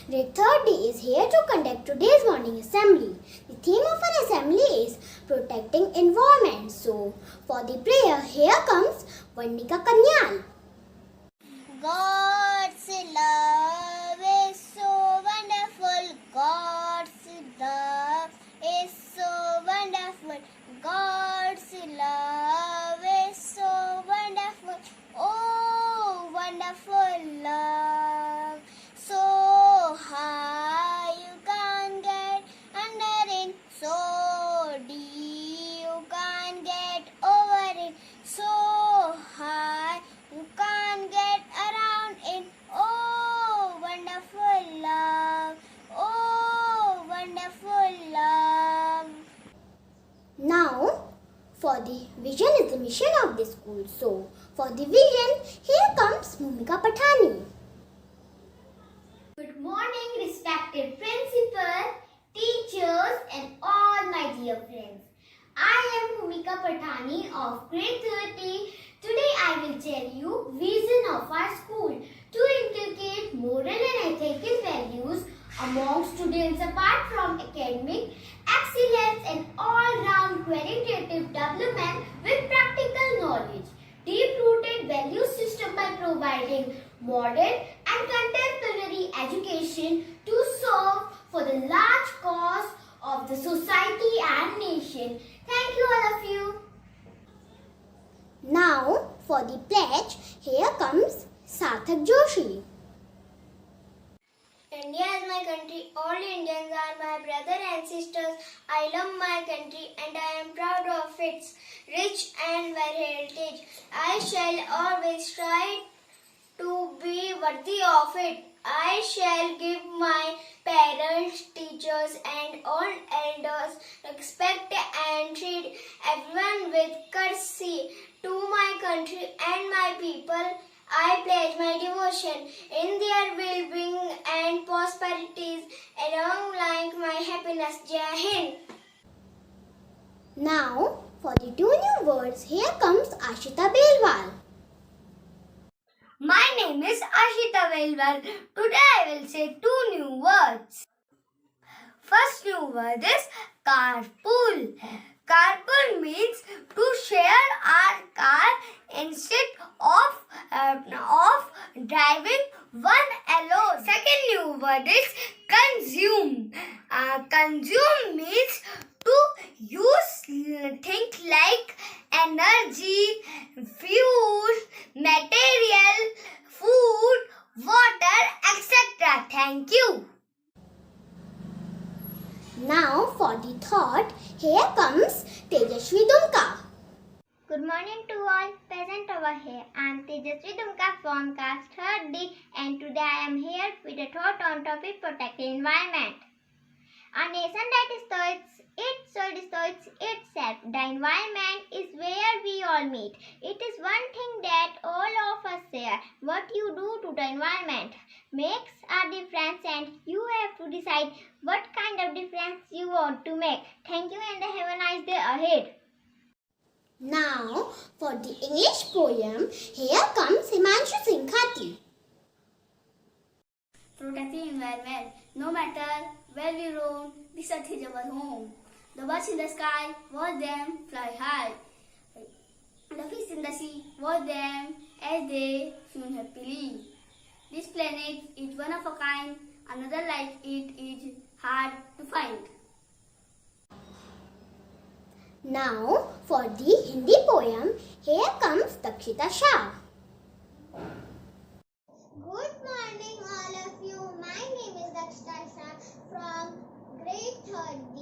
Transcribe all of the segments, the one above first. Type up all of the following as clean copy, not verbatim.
Grade 3rd D is here to conduct today's morning assembly. The theme of our assembly is protecting environment. So, for the prayer, here comes Varnika Kanyal. God's love is so wonderful. God's love is so wonderful. God's love is so wonderful. Oh, wonderful love. So high you can't get under it. So deep you can't get over it. So high you can't get around it. Oh, wonderful love. Oh, wonderful love. Now, for the vision is the mission of the school. So, for the vision, here comes Bhumika Pathani. Good morning, respected principal, teachers, and all my dear friends. I am Bhumika Pathani of grade 30. Today I will tell you vision of our school to inculcate moral and ethical values among students apart from academic excellence and all-round qualitative development with practical knowledge. Deep-rooted value system by providing modern and contemporary education to serve for the large cause of the society and nation. Thank you all of you. Now, for the pledge, here comes Sarthak Joshi. India is my country. All Indians are my brother and sisters. I love my country and I am proud of its rich and varied heritage. I shall always try to be worthy of it. I shall give my parents, teachers and all elders respect and treat everyone with courtesy. To my country and my people, I pledge my devotion in their well-being and prosperities along like my happiness. Jai Hind. Now, for the two new words, here comes Ashita Belwal. My name is Ashita Velwal. Today I will say two new words. First new word is carpool. Carpool means to share our car instead of driving one alone. Second new word is consume. Consume means to use things like energy, fuel, material, food, water, etc. Thank you. Now, for the third, here comes Tejaswi Dumka. Good morning to all present over here. I am Tejaswi Dumka from class 3rd D and today I am here with a thought on topic protecting environment. A nation that destroys its soil destroys itself. The environment is where we all meet. It is one thing that all of us share. What you do to the environment makes a difference and you have to decide what kind of difference you want to make. Thank you and have a nice day ahead. Now, for the English poem, here comes Himanshu Singh Khati. Protecting environment. No matter where we roam, this earth is our home. The birds in the sky, watch them fly high. The fish in the sea, watch them as they swim happily. This planet is one of a kind, another like it is hard to find. Now, for the Hindi poem, here comes Dakshita Shah. Good morning all of you. My name is Dakshita Shah from grade 3rd D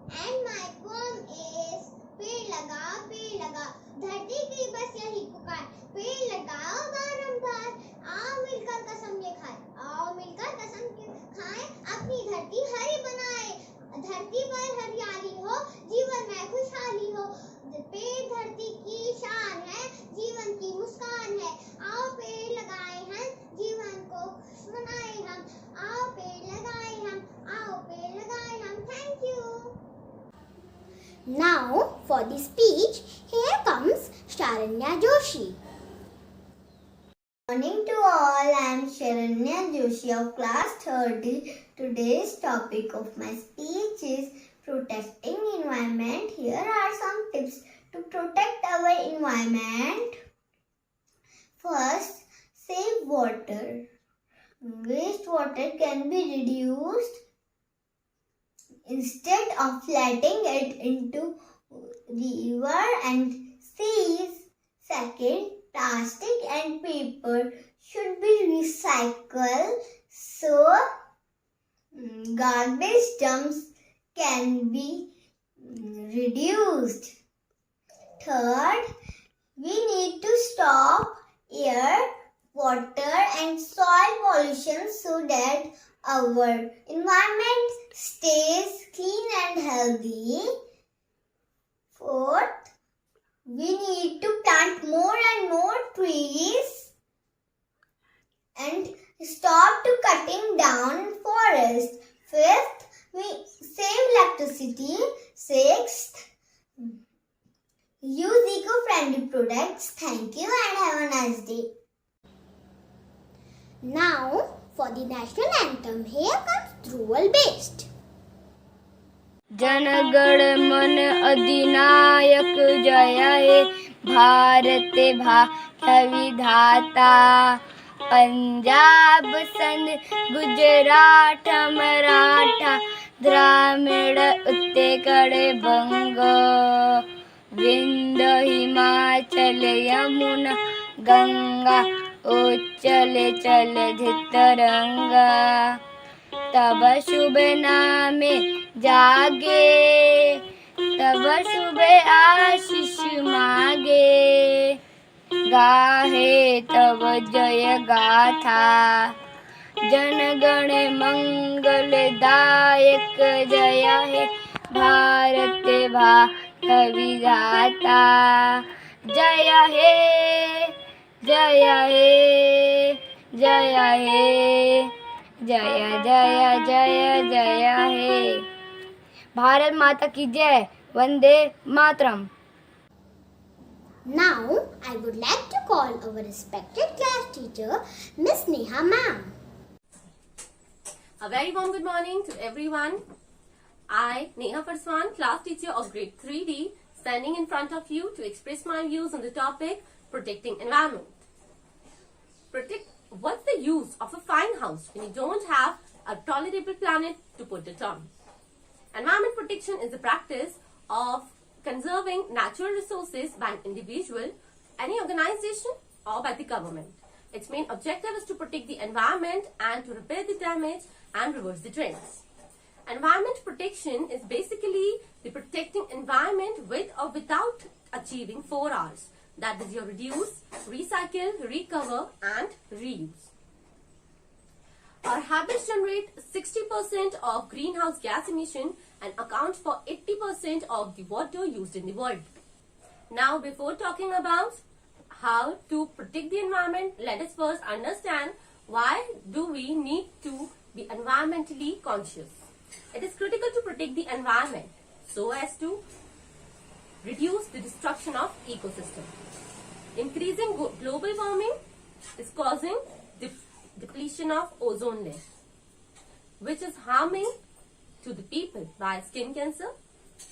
and my poem is पेड़ लगा धरती की बस यही पुकार पेड़ लगाओ बारंबार आओ मिलकर कसम ये खाए आओ मिलकर कसम खाएं अपनी धरती हरी बनाए धरती पर हरियाली हो जीवन में खुशहाली हो पेड़ धरती की शान है जीवन की मुस्कान है आओ पेड़ लगाए हम जीवन को खुश बनाए हम आओ पेड़ लगाए हम thank you. Now, for the speech, here comes Sharanya Joshi. Morning to all, I am Sharanya Joshi of class 30. Today's topic of my speech is protecting environment. Here are some tips to protect our environment. First, save water. Wastewater can be reduced instead of letting it into river and seas. Second, plastic and paper should be recycled so garbage dumps can be reduced. Third, we need to stop air, water and soil pollution so that our environment stays clean and healthy. Fourth, we need to plant more and more trees and stop to cutting down forests. Fifth, we save electricity. Sixth, use eco-friendly products. Thank you and have a nice day. Now for the national anthem, here comes Dhruval Based. जनगण मन अधिनायक जय हे भारत भाग्य विधाता पंजाब सिंध गुजरात मराठा द्राविड़ उत्कल बंग विंध्य हिमाचल यमुना गंगा उच्चल जलधि तरंगा तब शुभ नामे जागे तब शुभ आशीष मागे गाहे तब जय गाथा जनगण मंगल दायक जय हे भारत भाग्य विधाता जय हे जय हे जय हे जय जय जय जय हे भारत माता की जय Vande Mataram. Now I would like to call our respected class teacher, Miss Neha ma'am. A very warm good morning to everyone. I, Neha Farswan, class teacher of grade 3D, standing in front of you to express my views on the topic protecting environment. What's the use of a fine house when you don't have a tolerable planet to put it on? Environment protection is the practice of conserving natural resources by an individual, any organization or by the government. Its main objective is to protect the environment and to repair the damage and reverse the trends. Environment protection is basically the protecting environment with or without achieving 4 R's. That is your reduce, recycle, recover and reuse. Our habits generate 60% of greenhouse gas emission and account for 80% of the water used in the world. Now, before talking about how to protect the environment, let us first understand why do we need to be environmentally conscious. It is critical to protect the environment so as to reduce the destruction of ecosystem. Increasing global warming is causing depletion of ozone layer, which is harming to the people by skin cancer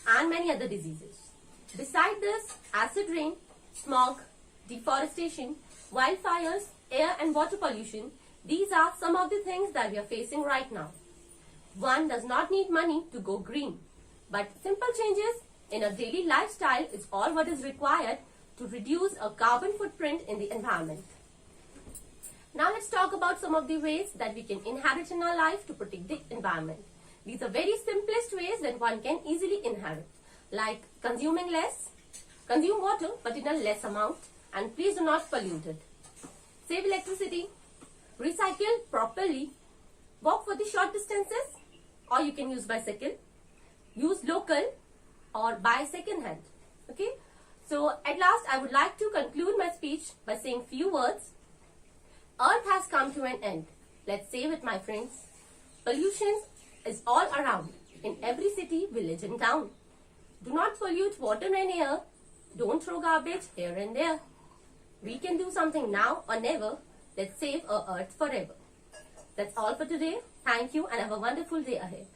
and many other diseases. Besides this, acid rain, smog, deforestation, wildfires, air and water pollution, these are some of the things that we are facing right now. One does not need money to go green, but simple changes in a daily lifestyle is all what is required to reduce a carbon footprint in the environment. Now let's talk about some of the ways that we can inherit in our life to protect the environment. These are very simplest ways that one can easily inherit, like consuming less, consume water but in a less amount, and please do not pollute it. Save electricity, recycle properly, walk for the short distances or you can use bicycle, use local or buy second hand. Okay. So at last I would like to conclude my speech by saying few words. Earth has come to an end. Let's save it, my friends. Pollution is all around, in every city, village and town. Do not pollute water and air. Don't throw garbage here and there. We can do something now or never. Let's save our earth forever. That's all for today. Thank you and have a wonderful day ahead.